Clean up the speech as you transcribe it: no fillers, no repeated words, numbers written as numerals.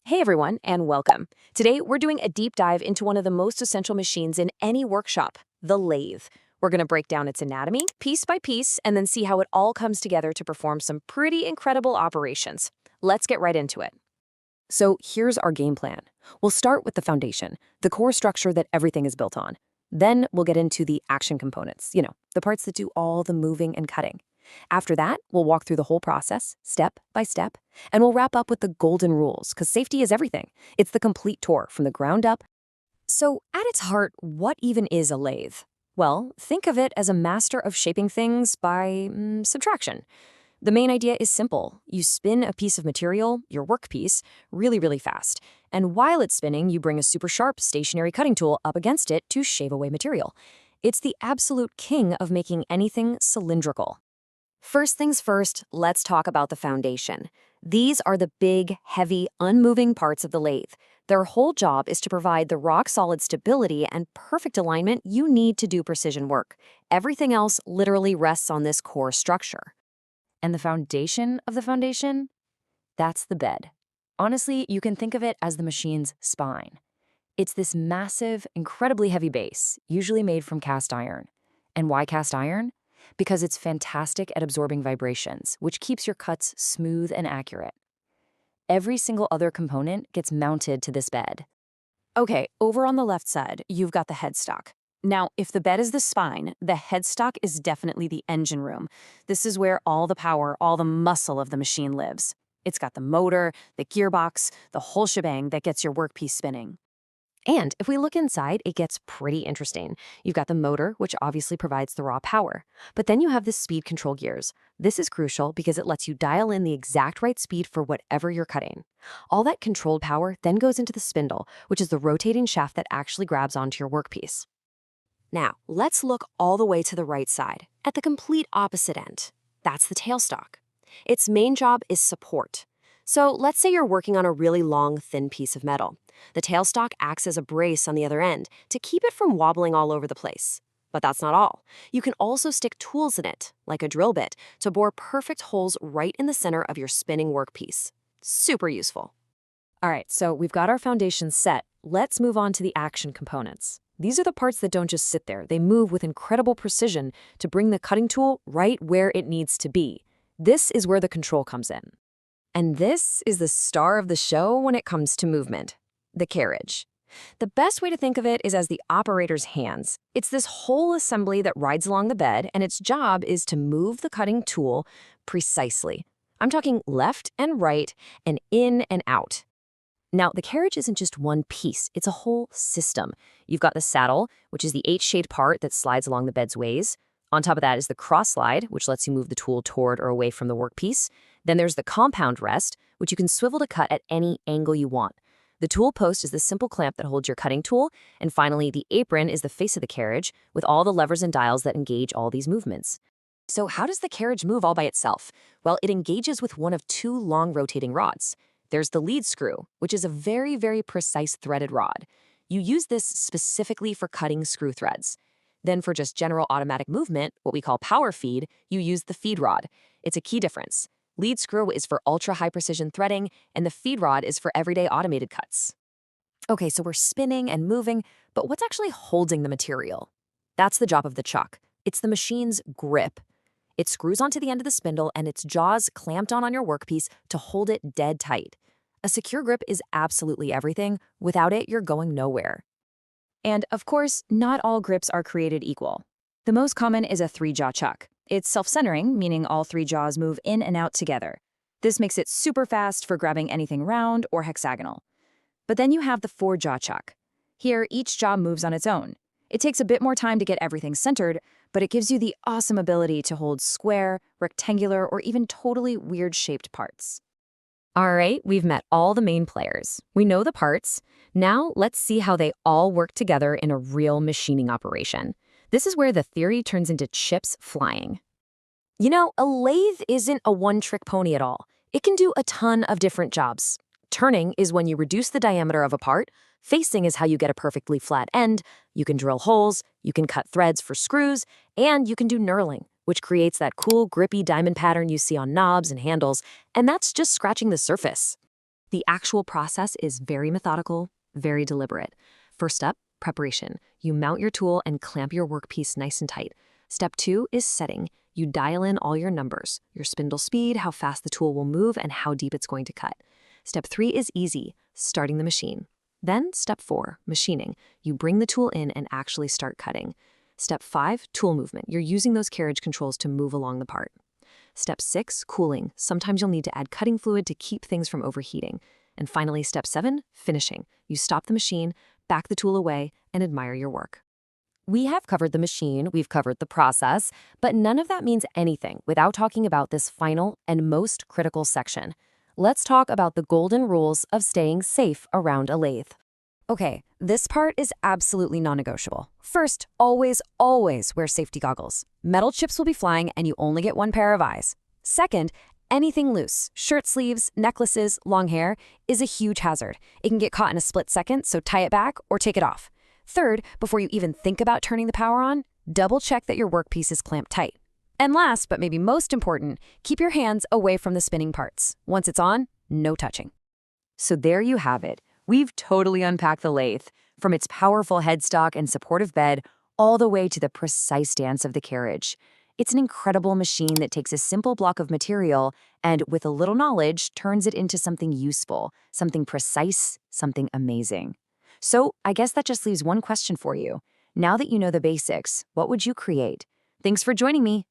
Hey everyone, and welcome. Today, we're doing a deep dive into one of the most essential machines in any workshop, the lathe. We're going to break down its anatomy, piece by piece, and then see how it all comes together to perform some pretty incredible operations. Let's get right into it. So here's our game plan. We'll start with the foundation, the core structure that everything is built on. Then we'll get into the action components, the parts that do all the moving and cutting. After that, we'll walk through the whole process, step by step, and we'll wrap up with the golden rules, because safety is everything. It's the complete tour from the ground up. So, at its heart, what even is a lathe? Well, think of it as a master of shaping things by subtraction. The main idea is simple. You spin a piece of material, your workpiece, really, really fast. And while it's spinning, you bring a super sharp stationary cutting tool up against it to shave away material. It's the absolute king of making anything cylindrical. First things first, let's talk about the foundation. These are the big, heavy, unmoving parts of the lathe. Their whole job is to provide the rock-solid stability and perfect alignment you need to do precision work. Everything else literally rests on this core structure. And the foundation of the foundation? That's the bed. Honestly, you can think of it as the machine's spine. It's this massive, incredibly heavy base, usually made from cast iron. And why cast iron? Because it's fantastic at absorbing vibrations, which keeps your cuts smooth and accurate. Every single other component gets mounted to this bed. Okay, over on the left side, you've got the headstock. Now, if the bed is the spine, the headstock is definitely the engine room. This is where all the power, all the muscle of the machine lives. It's got the motor, the gearbox, the whole shebang that gets your workpiece spinning. And if we look inside, it gets pretty interesting. You've got the motor, which obviously provides the raw power. But then you have the speed control gears. This is crucial because it lets you dial in the exact right speed for whatever you're cutting. All that controlled power then goes into the spindle, which is the rotating shaft that actually grabs onto your workpiece. Now, let's look all the way to the right side, at the complete opposite end. That's the tailstock. Its main job is support. So let's say you're working on a really long, thin piece of metal. The tailstock acts as a brace on the other end to keep it from wobbling all over the place. But that's not all. You can also stick tools in it, like a drill bit, to bore perfect holes right in the center of your spinning workpiece. Super useful. All right, so we've got our foundation set. Let's move on to the action components. These are the parts that don't just sit there. They move with incredible precision to bring the cutting tool right where it needs to be. This is where the control comes in. And this is the star of the show when it comes to movement, the carriage. The best way to think of it is as the operator's hands. It's this whole assembly that rides along the bed, and its job is to move the cutting tool precisely. I'm talking left and right and in and out. Now, the carriage isn't just one piece, it's a whole system. You've got the saddle, which is the H-shaped part that slides along the bed's ways. On top of that is the cross slide, which lets you move the tool toward or away from the workpiece. Then there's the compound rest, which you can swivel to cut at any angle you want. The tool post is the simple clamp that holds your cutting tool. And finally, the apron is the face of the carriage, with all the levers and dials that engage all these movements. So how does the carriage move all by itself? Well, it engages with one of two long rotating rods. There's the lead screw, which is a very, very precise threaded rod. You use this specifically for cutting screw threads. Then for just general automatic movement, what we call power feed, you use the feed rod. It's a key difference. Lead screw is for ultra-high precision threading, and the feed rod is for everyday automated cuts. Okay, so we're spinning and moving, but what's actually holding the material? That's the job of the chuck. It's the machine's grip. It screws onto the end of the spindle, and its jaws clamped on your workpiece to hold it dead tight. A secure grip is absolutely everything. Without it, you're going nowhere. And of course, not all grips are created equal. The most common is a three-jaw chuck. It's self-centering, meaning all three jaws move in and out together. This makes it super fast for grabbing anything round or hexagonal. But then you have the four-jaw chuck. Here, each jaw moves on its own. It takes a bit more time to get everything centered, but it gives you the awesome ability to hold square, rectangular, or even totally weird-shaped parts. All right, we've met all the main players. We know the parts. Now let's see how they all work together in a real machining operation. This is where the theory turns into chips flying. A lathe isn't a one-trick pony at all. It can do a ton of different jobs. Turning is when you reduce the diameter of a part. Facing is how you get a perfectly flat end. You can drill holes, you can cut threads for screws, and you can do knurling, which creates that cool, grippy diamond pattern you see on knobs and handles, and that's just scratching the surface. The actual process is very methodical, very deliberate. First up, preparation. You mount your tool and clamp your workpiece nice and tight. Step 2 is setting. You dial in all your numbers, your spindle speed, how fast the tool will move, and how deep it's going to cut. Step 3 is easy, starting the machine. Then step 4, machining. You bring the tool in and actually start cutting. Step 5, tool movement. You're using those carriage controls to move along the part. Step 6, cooling. Sometimes you'll need to add cutting fluid to keep things from overheating. And finally, step 7, finishing. You stop the machine, back the tool away, and admire your work. We have covered the machine, we've covered the process, but none of that means anything without talking about this final and most critical section. Let's talk about the golden rules of staying safe around a lathe. Okay, this part is absolutely non-negotiable. First, always wear safety goggles. Metal chips will be flying and you only get one pair of eyes. Second, anything loose, shirt sleeves, necklaces, long hair, is a huge hazard. It can get caught in a split second, so tie it back or take it off. Third, before you even think about turning the power on, double check that your workpiece is clamped tight. And last, but maybe most important, keep your hands away from the spinning parts. Once it's on, no touching. So there you have it. We've totally unpacked the lathe, from its powerful headstock and supportive bed all the way to the precise stance of the carriage. It's an incredible machine that takes a simple block of material and, with a little knowledge, turns it into something useful, something precise, something amazing. So I guess that just leaves one question for you. Now that you know the basics, what would you create? Thanks for joining me.